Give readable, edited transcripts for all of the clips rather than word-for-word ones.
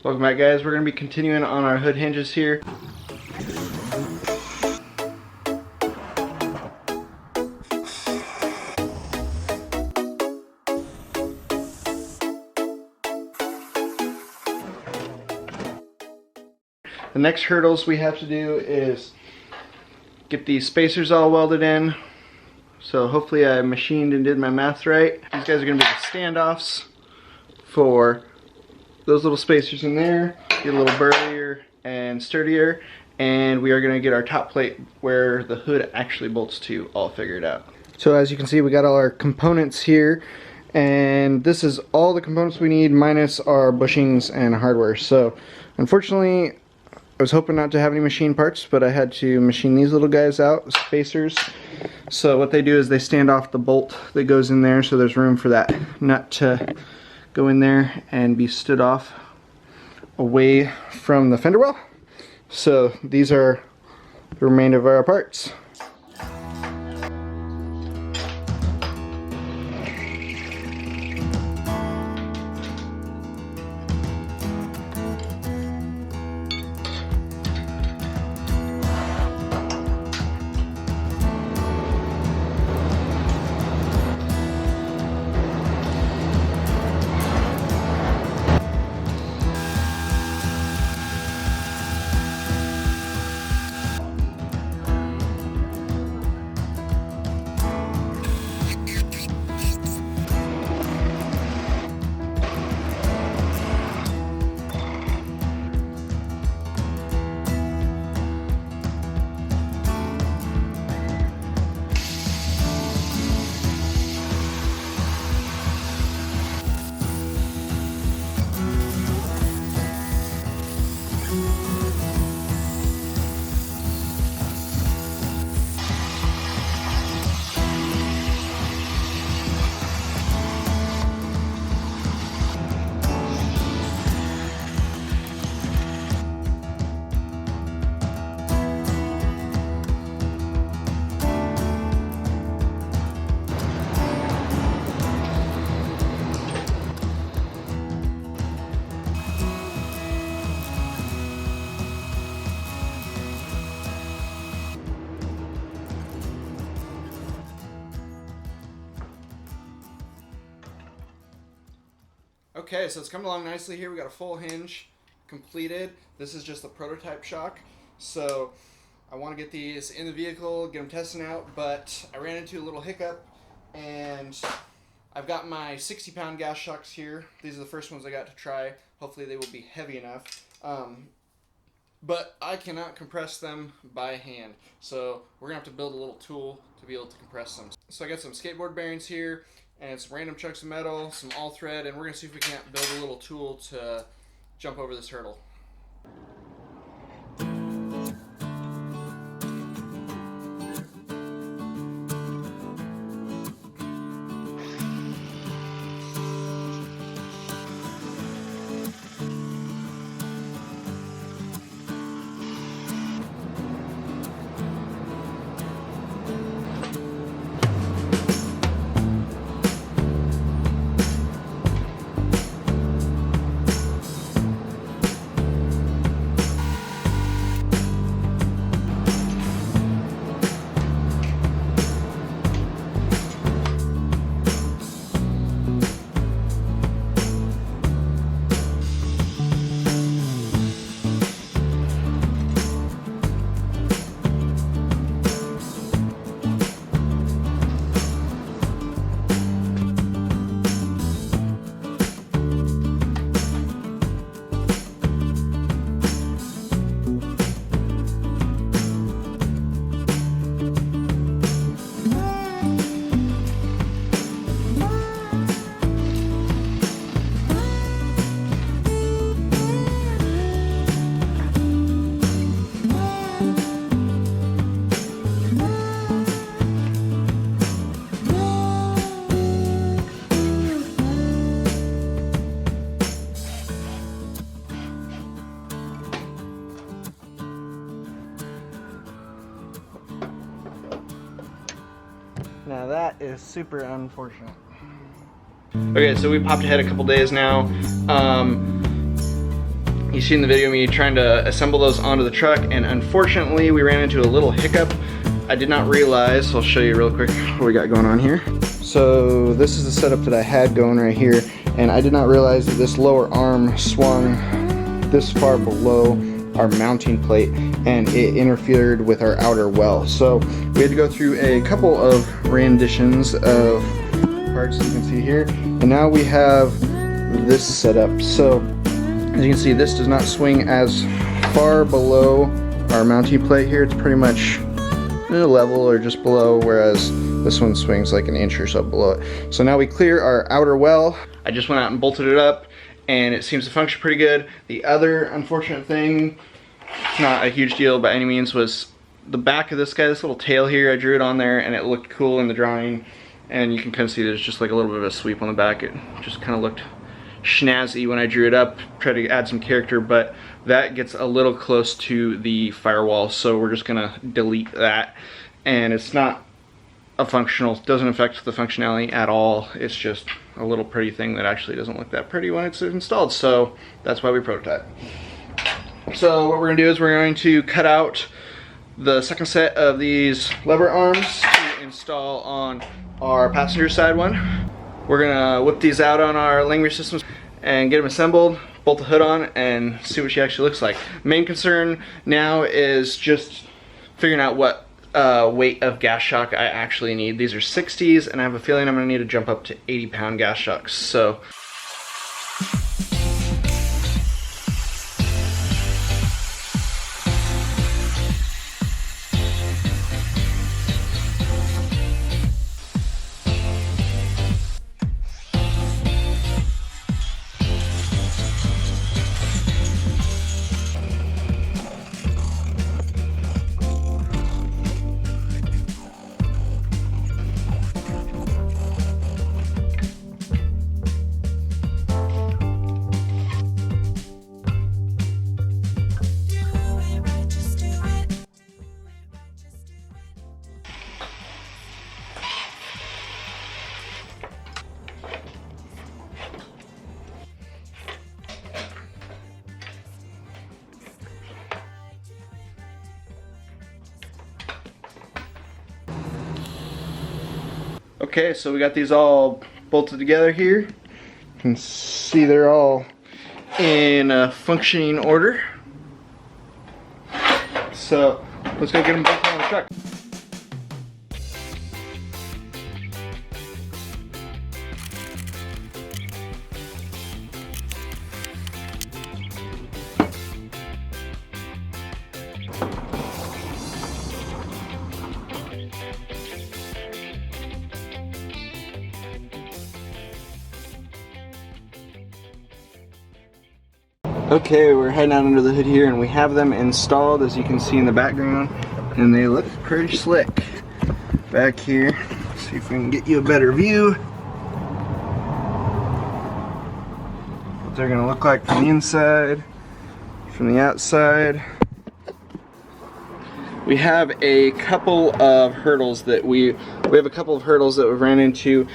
Welcome back, guys. We're going to be continuing on our hood hinges here. The next hurdles we have to do is get these spacers all welded in. So hopefully I machined and did my math right. These guys are going to be the standoffs for those little spacers in there. Get a little burlier and sturdier. And we are going to get our top plate where the hood actually bolts to all figured out. So as you can see, we got all our components here. And this is all the components we need minus our bushings and hardware. So unfortunately, I was hoping not to have any machine parts, but I had to machine these little guys out, spacers. So what they do is they stand off the bolt that goes in there, so there's room for that nut to go in there and be stood off away from the fender well. So these are the remainder of our parts. Okay, so it's coming along nicely here. We got a full hinge completed. This is just the prototype shock. So I want to get these in the vehicle, get them testing out, but I ran into a little hiccup and I've got my 60-pound gas shocks here. These are the first ones I got to try. Hopefully they will be heavy enough. But I cannot compress them by hand. So we're going to have to build a little tool to be able to compress them. So I got some skateboard bearings here and some random chunks of metal, some all thread, and we're going to see if we can't build a little tool to jump over this hurdle. Now that is super unfortunate. Okay, so we popped ahead a couple days now. You see in the video me trying to assemble those onto the truck, and unfortunately we ran into a little hiccup. I did not realize, so I'll show you real quick what we got going on here. So this is the setup that I had going right here, and I did not realize that this lower arm swung this far below our mounting plate, and it interfered with our outer well. So we had to go through a couple of renditions of parts, as you can see here, and now we have this setup. So as you can see, this does not swing as far below our mounting plate here. It's pretty much level or just below, whereas this one swings like an inch or so below it. So now we clear our outer well. I just went out and bolted it up, and it seems to function pretty good. The other unfortunate thing, not a huge deal by any means, was the back of this guy, this little tail here. I drew it on there and it looked cool in the drawing, and you can kind of see there's just like a little bit of a sweep on the back. It just kind of looked snazzy when I drew it up, tried to add some character, but that gets a little close to the firewall, so we're just gonna delete that. And it's not a functional, doesn't affect the functionality at all. It's just a little pretty thing that actually doesn't look that pretty when it's installed, so that's why we prototype. So what we're gonna do is we're going to cut out the second set of these lever arms to install on our passenger side one. We're gonna whip these out on our Langley systems and get them assembled, bolt the hood on, and see what she actually looks like. Main concern now is just figuring out what weight of gas shock I actually need. These are 60s, and I have a feeling I'm gonna need to jump up to 80-pound gas shocks. So okay, so we got these all bolted together here. You can see they're all in functioning order. So let's go get them bolted on the truck. Okay, we're heading out under the hood here, and we have them installed, as you can see in the background, and they look pretty slick. Back here, see if we can get you a better view. What they're gonna look like from the inside, from the outside. We have a couple of hurdles that we've ran into.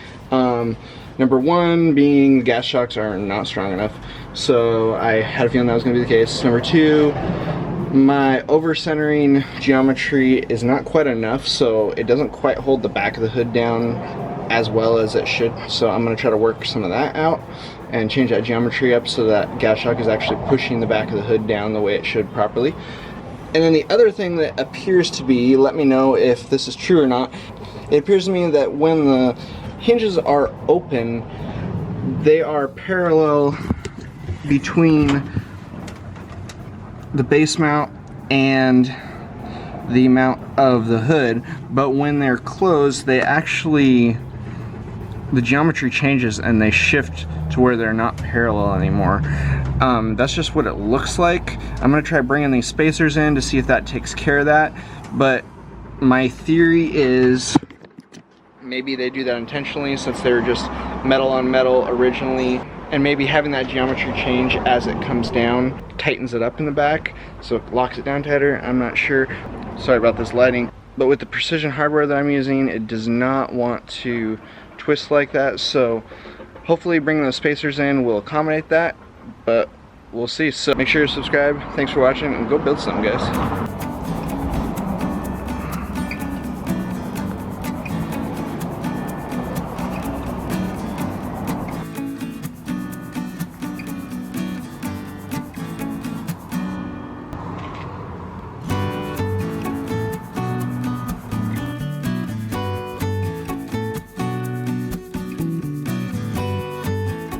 Number one being the gas shocks are not strong enough, so I had a feeling that was going to be the case. Number two, my over-centering geometry is not quite enough, so it doesn't quite hold the back of the hood down as well as it should. So I'm going to try to work some of that out and change that geometry up so that gas shock is actually pushing the back of the hood down the way it should properly. And then the other thing that appears to be, let me know if this is true or not, it appears to me that when the hinges are open, they are parallel between the base mount and the mount of the hood, but when they're closed, they actually, the geometry changes and they shift to where they're not parallel anymore. That's just what it looks like. I'm gonna try bringing these spacers in to see if that takes care of that, but my theory is maybe they do that intentionally since they were just metal on metal originally, and maybe having that geometry change as it comes down tightens it up in the back, so it locks it down tighter. I'm not sure. Sorry about this lighting. But with the precision hardware that I'm using, it does not want to twist like that, so hopefully bringing those spacers in will accommodate that, but we'll see. So make sure to subscribe. Thanks for watching, and go build something, guys.